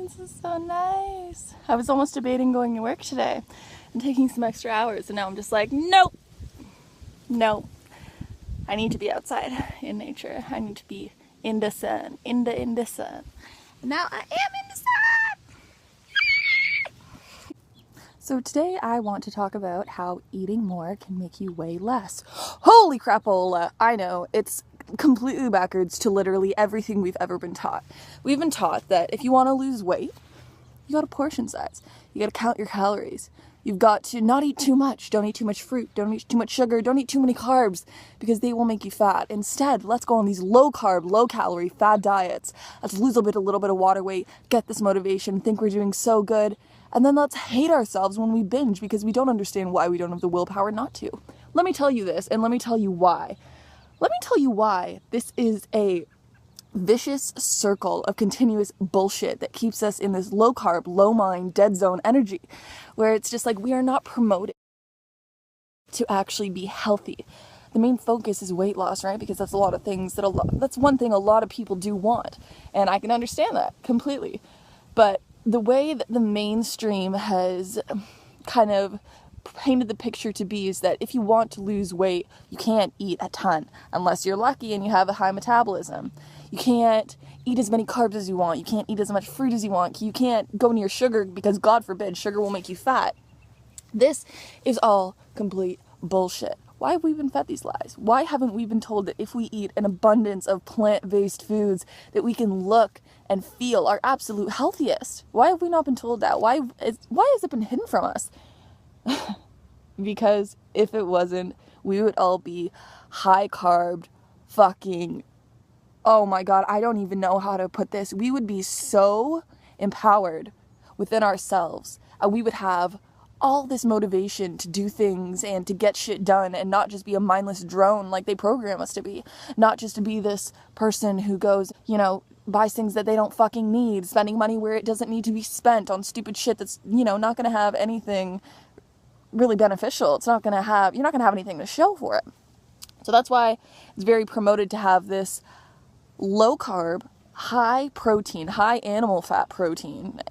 This is so nice. I was almost debating going to work today and taking some extra hours, and now I'm just like, nope. No. I need to be outside in nature. I need to be in the sun. In the sun. And now I am in the sun! So today I want to talk about how eating more can make you weigh less. Holy crapola! I know, it's completely backwards to literally everything we've ever been taught. We've been taught that if you want to lose weight, you got to portion size. You got to count your calories. You've got to not eat too much. Don't eat too much fruit. Don't eat too much sugar. Don't eat too many carbs because they will make you fat. Instead, let's go on these low carb, low calorie, fad diets. Let's lose a little bit of water weight, get this motivation, think we're doing so good, and then let's hate ourselves when we binge because we don't understand why we don't have the willpower not to. Let me tell you this, and let me tell you why. Let me tell you why this is a vicious circle of continuous bullshit that keeps us in this low carb, low mind, dead zone energy, where it's just like we are not promoted to actually be healthy. The main focus is weight loss, right? Because that's a lot of things that's one thing a lot of people do want, and I can understand that completely. But the way that the mainstream has kind of painted the picture to be is that if you want to lose weight, you can't eat a ton unless you're lucky and you have a high metabolism. You can't eat as many carbs as you want. You can't eat as much fruit as you want. You can't go near sugar because, God forbid, sugar will make you fat. This is all complete bullshit. Why have we been fed these lies? Why haven't we been told that if we eat an abundance of plant-based foods that we can look and feel our absolute healthiest? Why have we not been told that? Why has it been hidden from us? Because if it wasn't, we would all be high-carb fucking... Oh my God, I don't even know how to put this. We would be so empowered within ourselves. And we would have all this motivation to do things and to get shit done and not just be a mindless drone like they program us to be. Not just to be this person who goes, buys things that they don't fucking need, spending money where it doesn't need to be spent on stupid shit that's, not going to have anything really beneficial. You're not going to have anything to show for it. So that's why it's very promoted to have this low carb, high protein, high animal fat protein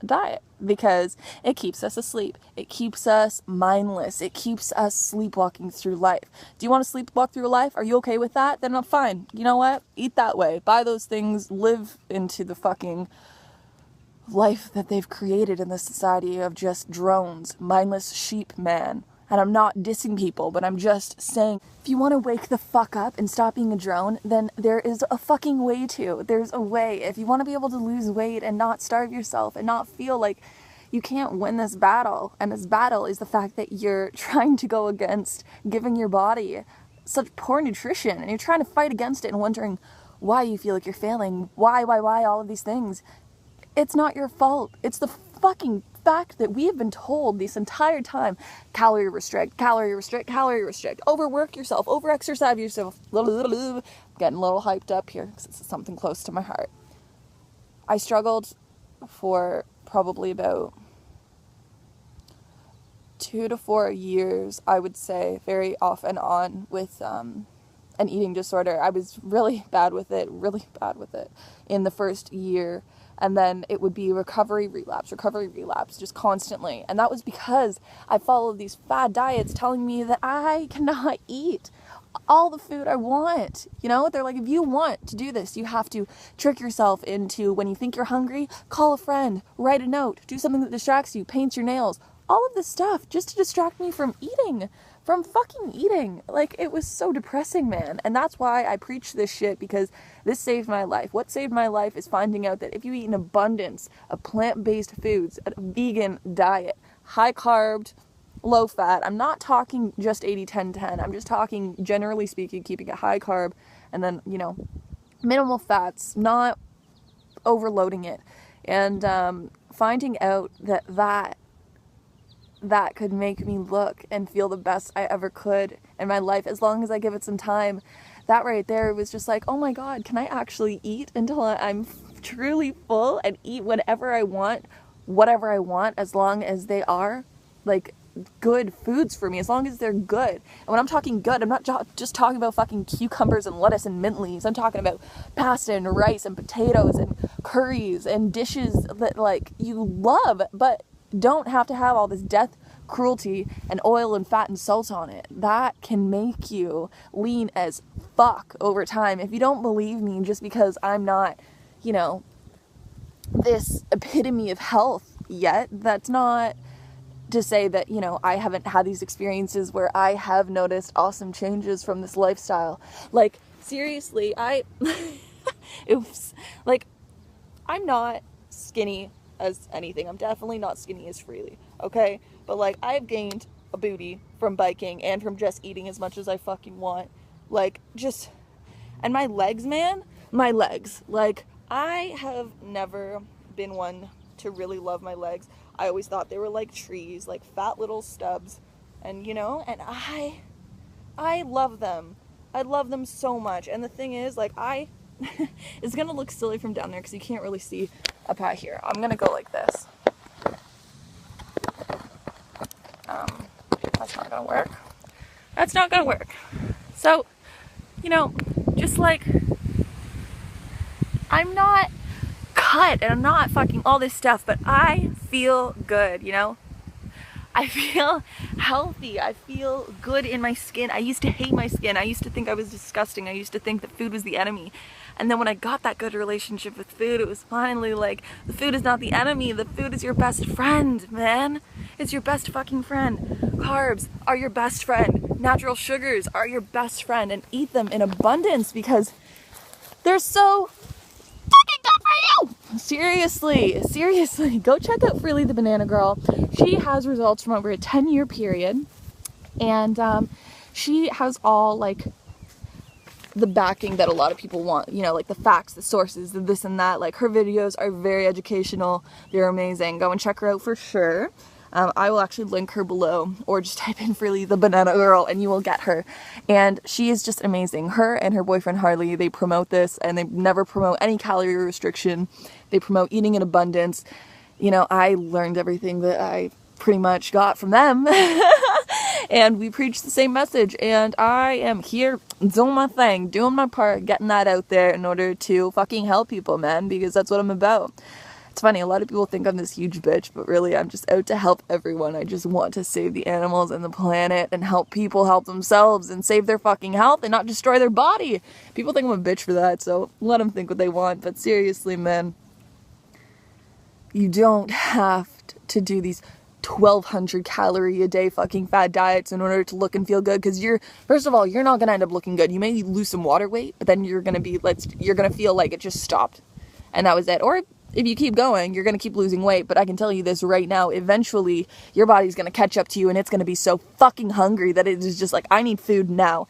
diet, because it keeps us asleep. It keeps us mindless. It keeps us sleepwalking through life. Do you want to sleepwalk through life? Are you okay with that? Then I'm fine. You know what? Eat that way. Buy those things. Live into the fucking life that they've created in this society of just drones, mindless sheep, man. And I'm not dissing people, but I'm just saying, if you want to wake the fuck up and stop being a drone, then there is a fucking way to. There's a way. If you want to be able to lose weight and not starve yourself and not feel like you can't win this battle, and this battle is the fact that you're trying to go against giving your body such poor nutrition, and you're trying to fight against it and wondering why you feel like you're failing, why, all of these things. It's not your fault. It's the fucking fact that we have been told this entire time, calorie restrict, overwork yourself, overexercise yourself. I'm getting a little hyped up here because it's something close to my heart. I struggled for probably about 2 to 4 years, I would say, very off and on with an eating disorder. I was really bad with it in the first year. And then it would be recovery, relapse, just constantly. And that was because I followed these fad diets telling me that I cannot eat all the food I want. They're like, if you want to do this, you have to trick yourself into, when you think you're hungry, call a friend, write a note, do something that distracts you, paint your nails. All of this stuff just to distract me from eating. From fucking eating. Like, it was so depressing, man. And that's why I preach this shit, because this saved my life. What saved my life is finding out that if you eat an abundance of plant-based foods, a vegan diet, high carb, low fat, I'm not talking just 80-10-10. I'm just talking, generally speaking, keeping it high carb and then, minimal fats, not overloading it. And finding out that could make me look and feel the best I ever could in my life, as long as I give it some time. That right there was just like, oh my God, can I actually eat until I'm truly full and eat whatever I want, as long as they are like good foods for me, as long as they're good. And when I'm talking good, I'm not just talking about fucking cucumbers and lettuce and mint leaves. I'm talking about pasta and rice and potatoes and curries and dishes that like you love, but don't have to have all this death, cruelty, and oil and fat and salt on it. That can make you lean as fuck over time. If you don't believe me just because I'm not, you know, this epitome of health yet, that's not to say that, you know, I haven't had these experiences where I have noticed awesome changes from this lifestyle. Like, seriously, oops, like, I'm not skinny as anything. I'm definitely not skinny as Freely, okay? But, like, I've gained a booty from biking and from just eating as much as I fucking want. Like, just, and my legs, man, my legs. Like, I have never been one to really love my legs. I always thought they were like trees, like fat little stubs, and you know, and I love them. I love them so much. And the thing is, like, it's gonna look silly from down there because you can't really see up high here. I'm gonna go like this. That's not gonna work. That's not gonna work. So, you know, just like, I'm not cut and I'm not fucking all this stuff, but I feel good, you know? I feel healthy. I feel good in my skin. I used to hate my skin. I used to think I was disgusting. I used to think that food was the enemy. And then when I got that good relationship with food, it was finally like, the food is not the enemy. The food is your best friend, man. It's your best fucking friend. Carbs are your best friend. Natural sugars are your best friend. And eat them in abundance because they're so fucking good for you. Seriously, go check out Freely the Banana Girl. She has results from over a 10-year period, and she has all like the backing that a lot of people want, you know, like the facts, the sources, the this and that. Like, her videos are very educational. They're amazing. Go and check her out for sure. I will actually link her below, or just type in Freely the Banana Girl and you will get her. And she is just amazing. Her and her boyfriend Harley, they promote this, and they never promote any calorie restriction. They promote eating in abundance. You know, I learned everything that I pretty much got from them. And we preach the same message, and I am here doing my thing, doing my part, getting that out there in order to fucking help people, man, because that's what I'm about. It's funny, a lot of people think I'm this huge bitch, but really I'm just out to help everyone. I just want to save the animals and the planet and help people help themselves and save their fucking health and not destroy their body. People think I'm a bitch for that, so let them think what they want. But seriously, man, you don't have to do these 1,200 calorie a day fucking fad diets in order to look and feel good, because first of all, you're not gonna end up looking good. You may lose some water weight, but then you're gonna feel like it just stopped and that was it. Or if you keep going, you're gonna keep losing weight. But I can tell you this right now, eventually your body's gonna catch up to you, and it's gonna be so fucking hungry that it is just like, I need food now.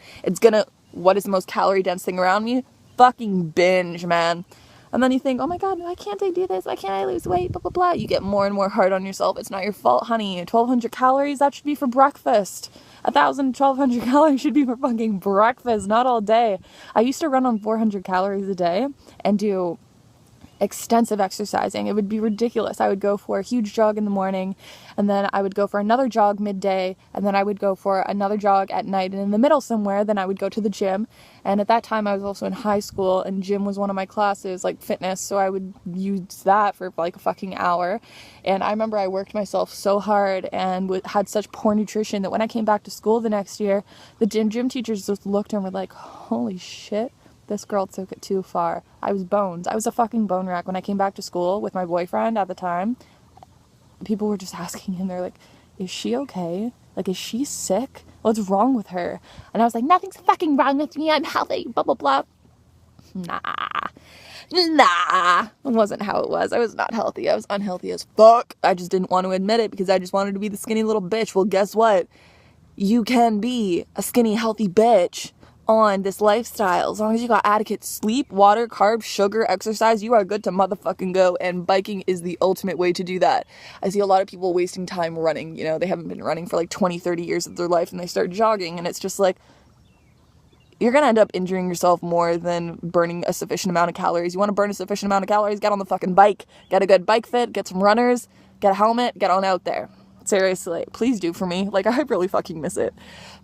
What is the most calorie dense thing around me? Fucking binge, man. And then you think, oh my god, why can't I do this? Why can't I lose weight? Blah, blah, blah. You get more and more hard on yourself. It's not your fault, honey. 1,200 calories, that should be for breakfast. 1,000, 1,200 calories should be for fucking breakfast, not all day. I used to run on 400 calories a day and do extensive exercising. It would be ridiculous. I would go for a huge jog in the morning, and then I would go for another jog midday, and then I would go for another jog at night, and in the middle somewhere, then I would go to the gym. And at that time I was also in high school, and gym was one of my classes, like fitness, so I would use that for like a fucking hour. And I remember I worked myself so hard and had such poor nutrition that when I came back to school the next year, the gym teachers just looked and were like, holy shit, this girl took it too far. I was bones. I was a fucking bone rack. When I came back to school with my boyfriend at the time, people were just asking him, they're like, is she okay? Like, is she sick? What's wrong with her? And I was like, nothing's fucking wrong with me. I'm healthy, blah, blah, blah. Nah. It wasn't how it was. I was not healthy. I was unhealthy as fuck. I just didn't want to admit it because I just wanted to be the skinny little bitch. Well, guess what? You can be a skinny, healthy bitch on this lifestyle. As long as you got adequate sleep, water, carbs, sugar, exercise, you are good to motherfucking go, and biking is the ultimate way to do that. I see a lot of people wasting time running, you know, they haven't been running for like 20, 30 years of their life, and they start jogging, and it's just like, you're gonna end up injuring yourself more than burning a sufficient amount of calories. You want to burn a sufficient amount of calories? Get on the fucking bike. Get a good bike fit, get some runners, get a helmet, get on out there. Seriously, please do for me. Like, I really fucking miss it.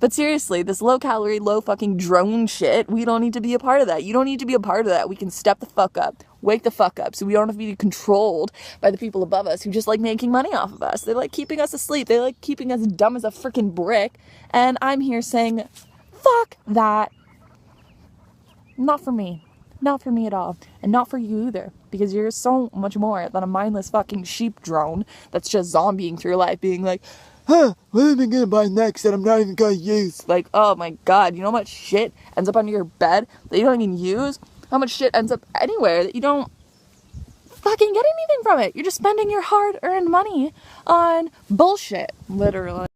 But seriously, this low calorie, low fucking drone shit, we don't need to be a part of that. You don't need to be a part of that. We can step the fuck up, wake the fuck up, so we don't have to be controlled by the people above us who just like making money off of us. They like keeping us asleep. They like keeping us dumb as a freaking brick. And I'm here saying, fuck that. Not for me. Not for me at all. And not for you either. Because you're so much more than a mindless fucking sheep drone that's just zombieing through life being like, what am I gonna buy next that I'm not even gonna use? Like, oh my god, you know how much shit ends up under your bed that you don't even use? How much shit ends up anywhere that you don't fucking get anything from it? You're just spending your hard-earned money on bullshit, literally.